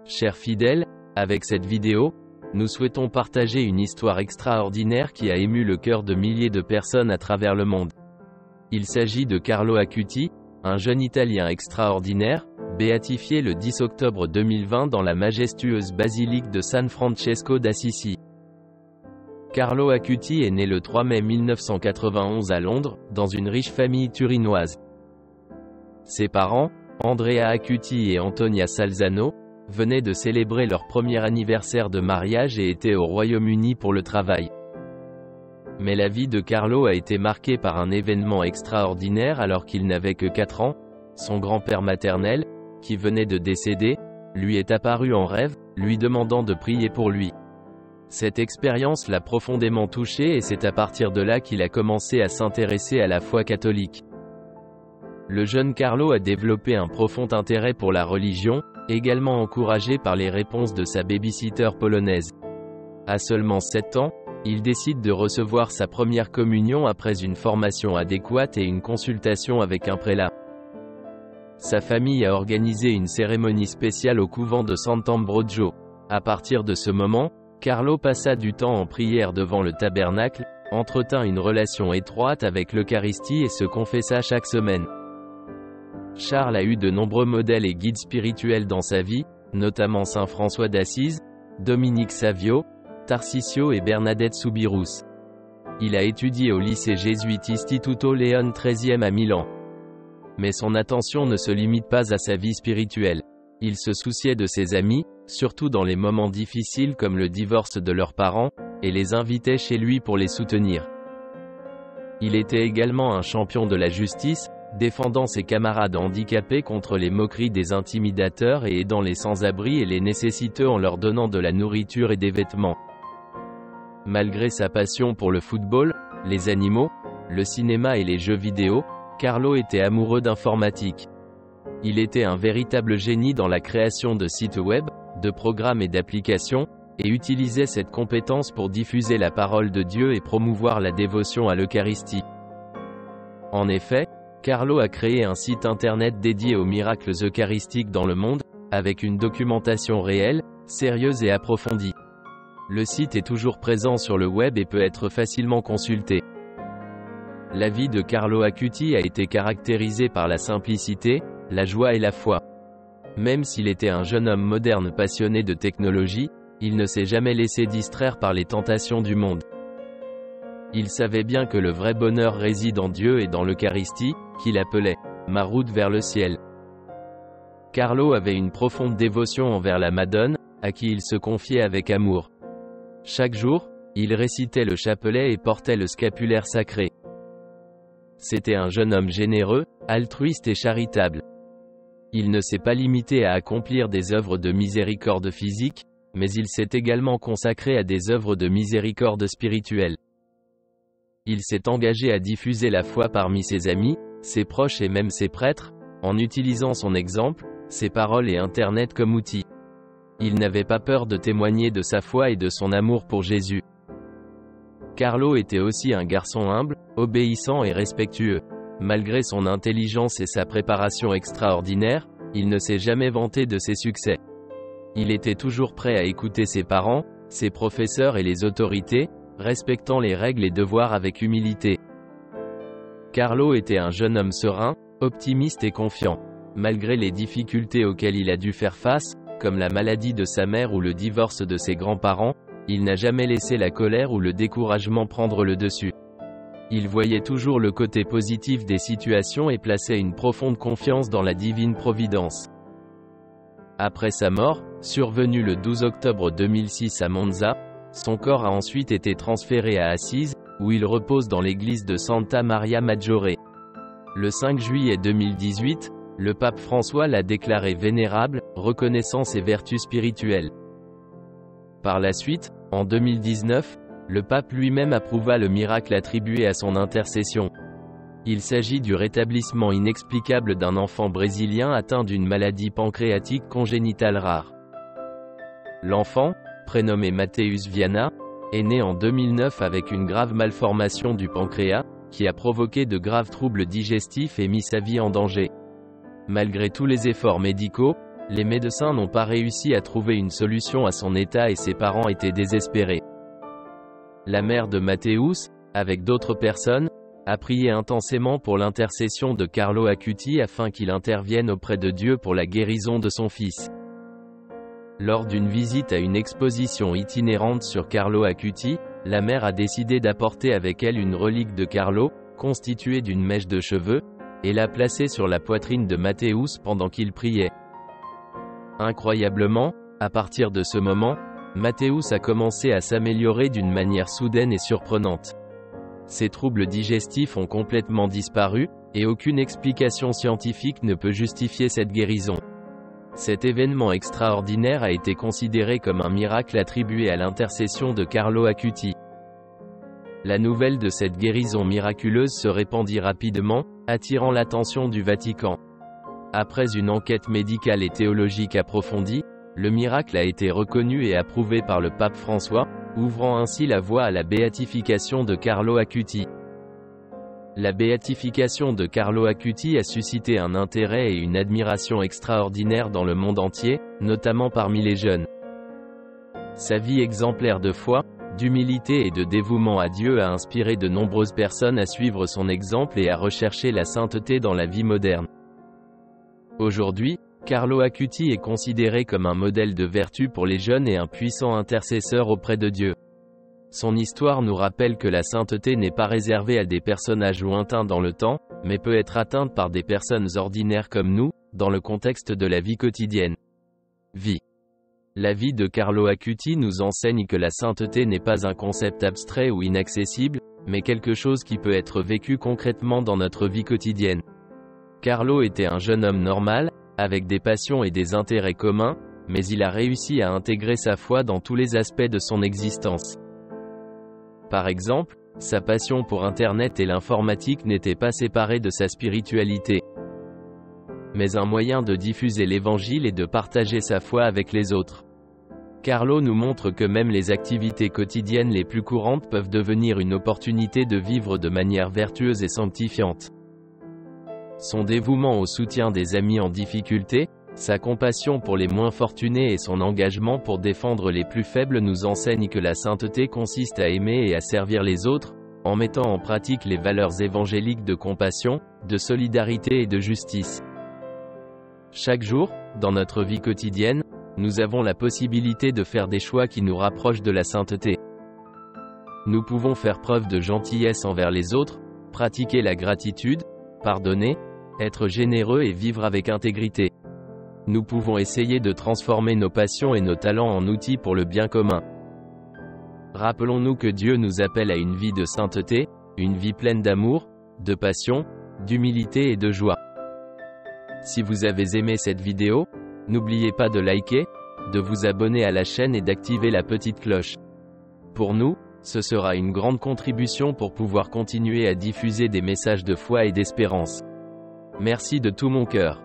Chers fidèles, avec cette vidéo, nous souhaitons partager une histoire extraordinaire qui a ému le cœur de milliers de personnes à travers le monde. Il s'agit de Carlo Acuti, un jeune Italien extraordinaire, béatifié le 10 octobre 2020 dans la majestueuse basilique de San Francesco d'Assisi. Carlo Acuti est né le 3 mai 1991 à Londres, dans une riche famille turinoise. Ses parents, Andrea Acuti et Antonia Salzano, venaient de célébrer leur premier anniversaire de mariage et étaient au Royaume-Uni pour le travail. Mais la vie de Carlo a été marquée par un événement extraordinaire alors qu'il n'avait que 4 ans. Son grand-père maternel, qui venait de décéder, lui est apparu en rêve, lui demandant de prier pour lui. Cette expérience l'a profondément touché et c'est à partir de là qu'il a commencé à s'intéresser à la foi catholique. Le jeune Carlo a développé un profond intérêt pour la religion, également encouragé par les réponses de sa baby-sitter polonaise. À seulement 7 ans, il décide de recevoir sa première communion après une formation adéquate et une consultation avec un prélat. Sa famille a organisé une cérémonie spéciale au couvent de Sant'Ambrogio. À partir de ce moment, Carlo passa du temps en prière devant le tabernacle, entretint une relation étroite avec l'Eucharistie et se confessa chaque semaine. Charles a eu de nombreux modèles et guides spirituels dans sa vie, notamment Saint François d'Assise, Dominique Savio, Tarcisio et Bernadette Soubirous. Il a étudié au lycée jésuite Istituto Leone XIII à Milan. Mais son attention ne se limite pas à sa vie spirituelle. Il se souciait de ses amis, surtout dans les moments difficiles comme le divorce de leurs parents, et les invitait chez lui pour les soutenir. Il était également un champion de la justice, défendant ses camarades handicapés contre les moqueries des intimidateurs et aidant les sans-abri et les nécessiteux en leur donnant de la nourriture et des vêtements. Malgré sa passion pour le football, les animaux, le cinéma et les jeux vidéo, Carlo était amoureux d'informatique. Il était un véritable génie dans la création de sites web, de programmes et d'applications, et utilisait cette compétence pour diffuser la parole de Dieu et promouvoir la dévotion à l'Eucharistie. En effet, Carlo a créé un site internet dédié aux miracles eucharistiques dans le monde, avec une documentation réelle, sérieuse et approfondie. Le site est toujours présent sur le web et peut être facilement consulté. La vie de Carlo Acuti a été caractérisée par la simplicité, la joie et la foi. Même s'il était un jeune homme moderne passionné de technologie, il ne s'est jamais laissé distraire par les tentations du monde. Il savait bien que le vrai bonheur réside en Dieu et dans l'Eucharistie, qu'il appelait « ma route vers le ciel ». Carlo avait une profonde dévotion envers la Madone, à qui il se confiait avec amour. Chaque jour, il récitait le chapelet et portait le scapulaire sacré. C'était un jeune homme généreux, altruiste et charitable. Il ne s'est pas limité à accomplir des œuvres de miséricorde physique, mais il s'est également consacré à des œuvres de miséricorde spirituelle. Il s'est engagé à diffuser la foi parmi ses amis, ses proches et même ses prêtres, en utilisant son exemple, ses paroles et Internet comme outil. Il n'avait pas peur de témoigner de sa foi et de son amour pour Jésus. Carlo était aussi un garçon humble, obéissant et respectueux. Malgré son intelligence et sa préparation extraordinaire, il ne s'est jamais vanté de ses succès. Il était toujours prêt à écouter ses parents, ses professeurs et les autorités, respectant les règles et devoirs avec humilité. Carlo était un jeune homme serein, optimiste et confiant. Malgré les difficultés auxquelles il a dû faire face, comme la maladie de sa mère ou le divorce de ses grands-parents, il n'a jamais laissé la colère ou le découragement prendre le dessus. Il voyait toujours le côté positif des situations et plaçait une profonde confiance dans la divine providence. Après sa mort, survenue le 12 octobre 2006 à Monza, son corps a ensuite été transféré à Assise, où il repose dans l'église de Santa Maria Maggiore. Le 5 juillet 2018, le pape François l'a déclaré vénérable, reconnaissant ses vertus spirituelles. Par la suite, en 2019, le pape lui-même approuva le miracle attribué à son intercession. Il s'agit du rétablissement inexplicable d'un enfant brésilien atteint d'une maladie pancréatique congénitale rare. L'enfant, prénommé Matheus Viana, est né en 2009 avec une grave malformation du pancréas, qui a provoqué de graves troubles digestifs et mis sa vie en danger. Malgré tous les efforts médicaux, Les médecins n'ont pas réussi à trouver une solution à son état et ses parents étaient désespérés. La mère de Matthäus, avec d'autres personnes, a prié intensément pour l'intercession de Carlo Acuti afin qu'il intervienne auprès de Dieu pour la guérison de son fils. Lors d'une visite à une exposition itinérante sur Carlo Acuti, la mère a décidé d'apporter avec elle une relique de Carlo, constituée d'une mèche de cheveux, et l'a placée sur la poitrine de Matthäus pendant qu'il priait. Incroyablement, à partir de ce moment, Matthäus a commencé à s'améliorer d'une manière soudaine et surprenante. Ses troubles digestifs ont complètement disparu, et aucune explication scientifique ne peut justifier cette guérison. Cet événement extraordinaire a été considéré comme un miracle attribué à l'intercession de Carlo Acuti. La nouvelle de cette guérison miraculeuse se répandit rapidement, attirant l'attention du Vatican. Après une enquête médicale et théologique approfondie, le miracle a été reconnu et approuvé par le pape François, ouvrant ainsi la voie à la béatification de Carlo Acuti. La béatification de Carlo Acuti a suscité un intérêt et une admiration extraordinaire dans le monde entier, notamment parmi les jeunes. Sa vie exemplaire de foi, d'humilité et de dévouement à Dieu a inspiré de nombreuses personnes à suivre son exemple et à rechercher la sainteté dans la vie moderne. Aujourd'hui, Carlo Acuti est considéré comme un modèle de vertu pour les jeunes et un puissant intercesseur auprès de Dieu. Son histoire nous rappelle que la sainteté n'est pas réservée à des personnages lointains dans le temps, mais peut être atteinte par des personnes ordinaires comme nous, dans le contexte de la vie quotidienne. La vie de Carlo Acuti nous enseigne que la sainteté n'est pas un concept abstrait ou inaccessible, mais quelque chose qui peut être vécu concrètement dans notre vie quotidienne. Carlo était un jeune homme normal, avec des passions et des intérêts communs, mais il a réussi à intégrer sa foi dans tous les aspects de son existence. Par exemple, sa passion pour Internet et l'informatique n'était pas séparée de sa spiritualité, mais un moyen de diffuser l'Évangile et de partager sa foi avec les autres. Carlo nous montre que même les activités quotidiennes les plus courantes peuvent devenir une opportunité de vivre de manière vertueuse et sanctifiante. Son dévouement au soutien des amis en difficulté, sa compassion pour les moins fortunés et son engagement pour défendre les plus faibles nous enseignent que la sainteté consiste à aimer et à servir les autres, en mettant en pratique les valeurs évangéliques de compassion, de solidarité et de justice. Chaque jour, dans notre vie quotidienne, nous avons la possibilité de faire des choix qui nous rapprochent de la sainteté. Nous pouvons faire preuve de gentillesse envers les autres, pratiquer la gratitude, pardonner, être généreux et vivre avec intégrité. Nous pouvons essayer de transformer nos passions et nos talents en outils pour le bien commun. Rappelons-nous que Dieu nous appelle à une vie de sainteté, une vie pleine d'amour, de passion, d'humilité et de joie. Si vous avez aimé cette vidéo, n'oubliez pas de liker, de vous abonner à la chaîne et d'activer la petite cloche. Pour nous, ce sera une grande contribution pour pouvoir continuer à diffuser des messages de foi et d'espérance. Merci de tout mon cœur.